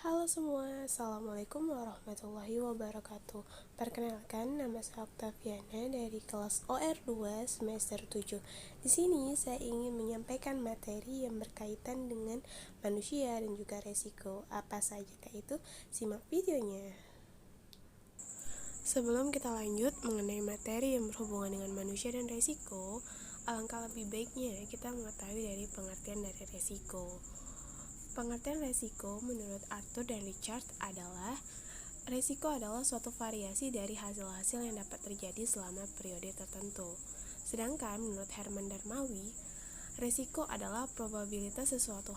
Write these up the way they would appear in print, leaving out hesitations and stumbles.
Halo semua, Assalamualaikum warahmatullahi wabarakatuh. Perkenalkan, nama saya Oktaviana dari kelas OR2 semester 7. Di sini saya ingin menyampaikan materi yang berkaitan dengan manusia dan juga resiko. Apa saja itu? Simak videonya. Sebelum kita lanjut mengenai materi yang berhubungan dengan manusia dan resiko, alangkah lebih baiknya kita mengetahui dari pengertian dari resiko. Pengertian resiko menurut Arthur dan Richard adalah resiko adalah suatu variasi dari hasil-hasil yang dapat terjadi selama periode tertentu. Sedangkan menurut Herman Darmawi, resiko adalah probabilitas sesuatu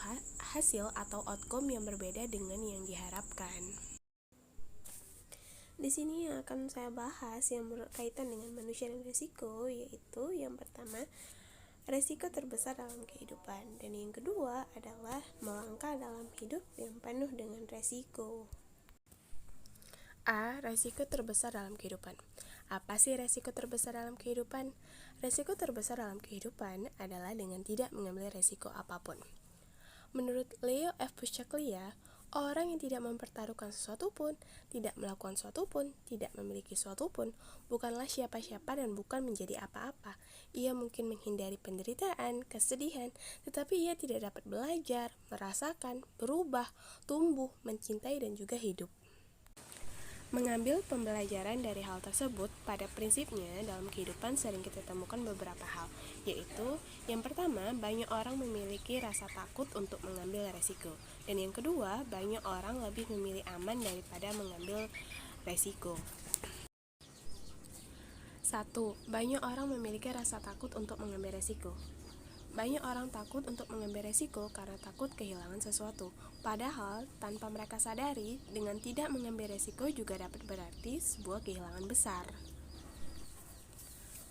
hasil atau outcome yang berbeda dengan yang diharapkan. Di sini yang akan saya bahas yang berkaitan dengan manusia dan resiko, yaitu yang pertama, resiko terbesar dalam kehidupan, dan yang kedua adalah melangkah dalam hidup yang penuh dengan resiko. A. Resiko terbesar dalam kehidupan. Apa sih resiko terbesar dalam kehidupan? Resiko terbesar dalam kehidupan adalah dengan tidak mengambil resiko apapun. Menurut Leo F. Buscaglia, orang yang tidak mempertaruhkan sesuatu pun, tidak melakukan sesuatu pun, tidak memiliki sesuatu pun, bukanlah siapa-siapa dan bukan menjadi apa-apa. Ia mungkin menghindari penderitaan, kesedihan, tetapi ia tidak dapat belajar, merasakan, berubah, tumbuh, mencintai, dan juga hidup. Mengambil pembelajaran dari hal tersebut, pada prinsipnya dalam kehidupan sering kita temukan beberapa hal, yaitu yang pertama, banyak orang memiliki rasa takut untuk mengambil resiko, dan yang kedua, banyak orang lebih memilih aman daripada mengambil resiko. 1. Banyak orang memiliki rasa takut untuk mengambil resiko. Banyak orang takut untuk mengambil resiko karena takut kehilangan sesuatu. Padahal, tanpa mereka sadari, dengan tidak mengambil resiko juga dapat berarti sebuah kehilangan besar.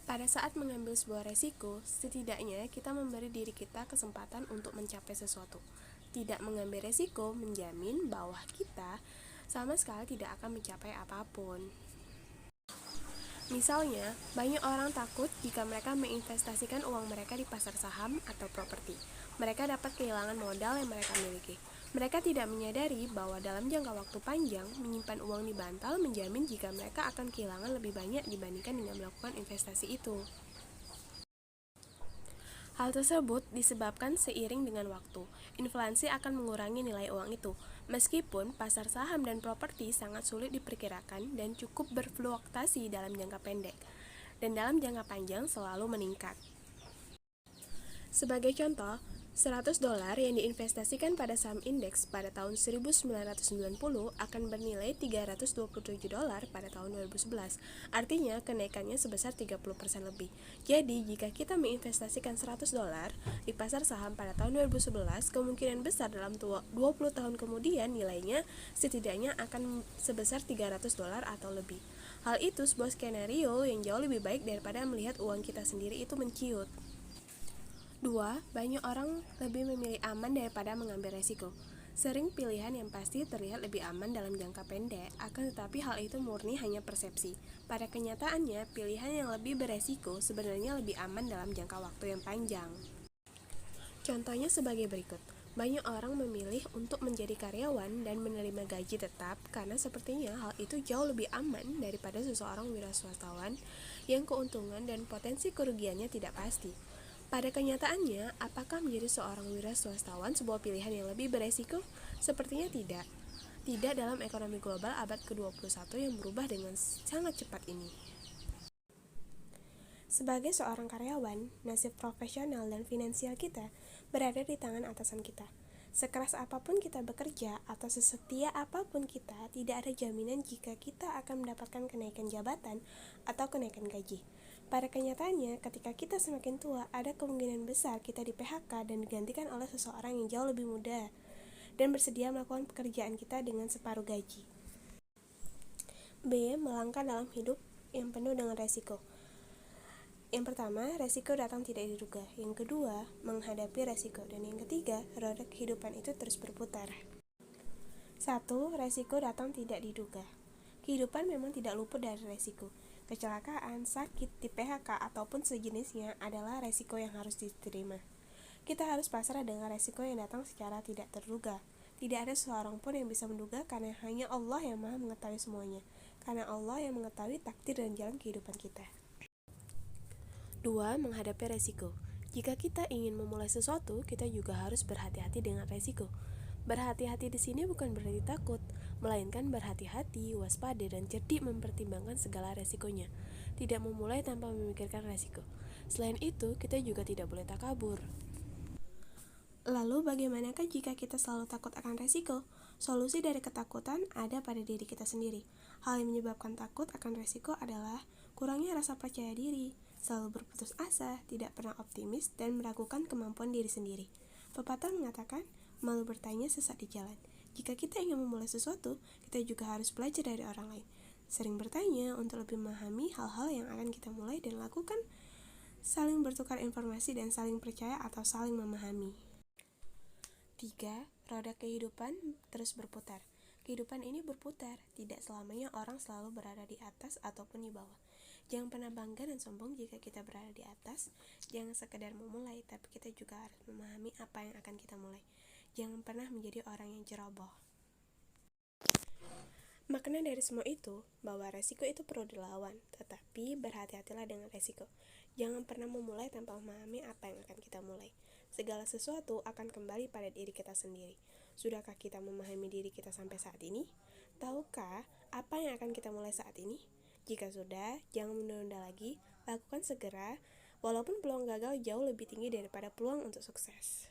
Pada saat mengambil sebuah resiko, setidaknya kita memberi diri kita kesempatan untuk mencapai sesuatu. Tidak mengambil resiko menjamin bahwa kita sama sekali tidak akan mencapai apapun. Misalnya, banyak orang takut jika mereka menginvestasikan uang mereka di pasar saham atau properti. Mereka dapat kehilangan modal yang mereka miliki. Mereka tidak menyadari bahwa dalam jangka waktu panjang, menyimpan uang di bantal menjamin jika mereka akan kehilangan lebih banyak dibandingkan dengan melakukan investasi itu. Hal tersebut disebabkan seiring dengan waktu, inflasi akan mengurangi nilai uang itu, meskipun pasar saham dan properti sangat sulit diperkirakan dan cukup berfluktuasi dalam jangka pendek, dan dalam jangka panjang selalu meningkat. Sebagai contoh, $100 yang diinvestasikan pada saham indeks pada tahun 1990 akan bernilai $327 pada tahun 2011. Artinya, kenaikannya sebesar 30% lebih. Jadi, jika kita menginvestasikan $100 di pasar saham pada tahun 2011, kemungkinan besar dalam 20 tahun kemudian nilainya setidaknya akan sebesar $300 atau lebih. Hal itu sebuah skenario yang jauh lebih baik daripada melihat uang kita sendiri itu menciut. 2. Banyak orang lebih memilih aman daripada mengambil resiko. Sering pilihan yang pasti terlihat lebih aman dalam jangka pendek, akan tetapi hal itu murni hanya persepsi. Pada kenyataannya, pilihan yang lebih beresiko sebenarnya lebih aman dalam jangka waktu yang panjang. Contohnya sebagai berikut. Banyak orang memilih untuk menjadi karyawan dan menerima gaji tetap karena sepertinya hal itu jauh lebih aman daripada seseorang wiraswastawan yang keuntungan dan potensi kerugiannya tidak pasti. Pada kenyataannya, apakah menjadi seorang wiraswastawan sebuah pilihan yang lebih beresiko? Sepertinya tidak. Tidak dalam ekonomi global abad ke-21 yang berubah dengan sangat cepat ini. Sebagai seorang karyawan, nasib profesional dan finansial kita berada di tangan atasan kita. Sekeras apapun kita bekerja atau sesetia apapun kita, tidak ada jaminan jika kita akan mendapatkan kenaikan jabatan atau kenaikan gaji. Pada kenyataannya, ketika kita semakin tua, ada kemungkinan besar kita di PHK dan digantikan oleh seseorang yang jauh lebih muda dan bersedia melakukan pekerjaan kita dengan separuh gaji. B. Melangkah dalam hidup yang penuh dengan resiko. Yang pertama, resiko datang tidak diduga. Yang kedua, menghadapi resiko. Dan yang ketiga, roda kehidupan itu terus berputar. 1. Resiko datang tidak diduga. Kehidupan memang tidak luput dari resiko. Kecelakaan, sakit, di PHK, ataupun sejenisnya adalah resiko yang harus diterima. Kita harus pasrah dengan resiko yang datang secara tidak terduga. Tidak ada seorang pun yang bisa menduga karena hanya Allah yang Maha mengetahui semuanya. Karena Allah yang mengetahui takdir dan jalan kehidupan kita. 2. Menghadapi resiko. Jika kita ingin memulai sesuatu, kita juga harus berhati-hati dengan resiko. Berhati-hati di sini bukan berarti takut, melainkan berhati-hati, waspada, dan cerdik mempertimbangkan segala resikonya. Tidak memulai tanpa memikirkan resiko. Selain itu, kita juga tidak boleh takabur. Lalu bagaimanakah jika kita selalu takut akan resiko? Solusi dari ketakutan ada pada diri kita sendiri. Hal yang menyebabkan takut akan resiko adalah kurangnya rasa percaya diri, selalu berputus asa, tidak pernah optimis, dan meragukan kemampuan diri sendiri. Pepatah mengatakan, malu bertanya sesat di jalan. Jika kita ingin memulai sesuatu, kita juga harus belajar dari orang lain. Sering bertanya untuk lebih memahami hal-hal yang akan kita mulai dan lakukan, saling bertukar informasi dan saling percaya atau saling memahami. 3. Roda kehidupan terus berputar. Kehidupan ini berputar, tidak selamanya orang selalu berada di atas ataupun di bawah. Jangan pernah bangga dan sombong jika kita berada di atas. Jangan sekedar memulai, tapi kita juga harus memahami apa yang akan kita mulai. Jangan pernah menjadi orang yang ceroboh. Makna dari semua itu, bahwa resiko itu perlu dilawan, tetapi berhati-hatilah dengan resiko. Jangan pernah memulai tanpa memahami apa yang akan kita mulai. Segala sesuatu akan kembali pada diri kita sendiri. Sudahkah kita memahami diri kita sampai saat ini? Tahukah apa yang akan kita mulai saat ini? Jika sudah, jangan menunda lagi, lakukan segera, walaupun peluang gagal jauh lebih tinggi daripada peluang untuk sukses.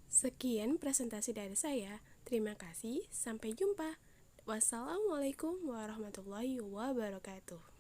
Sekian presentasi dari saya. Terima kasih, sampai jumpa. Wassalamualaikum warahmatullahi wabarakatuh.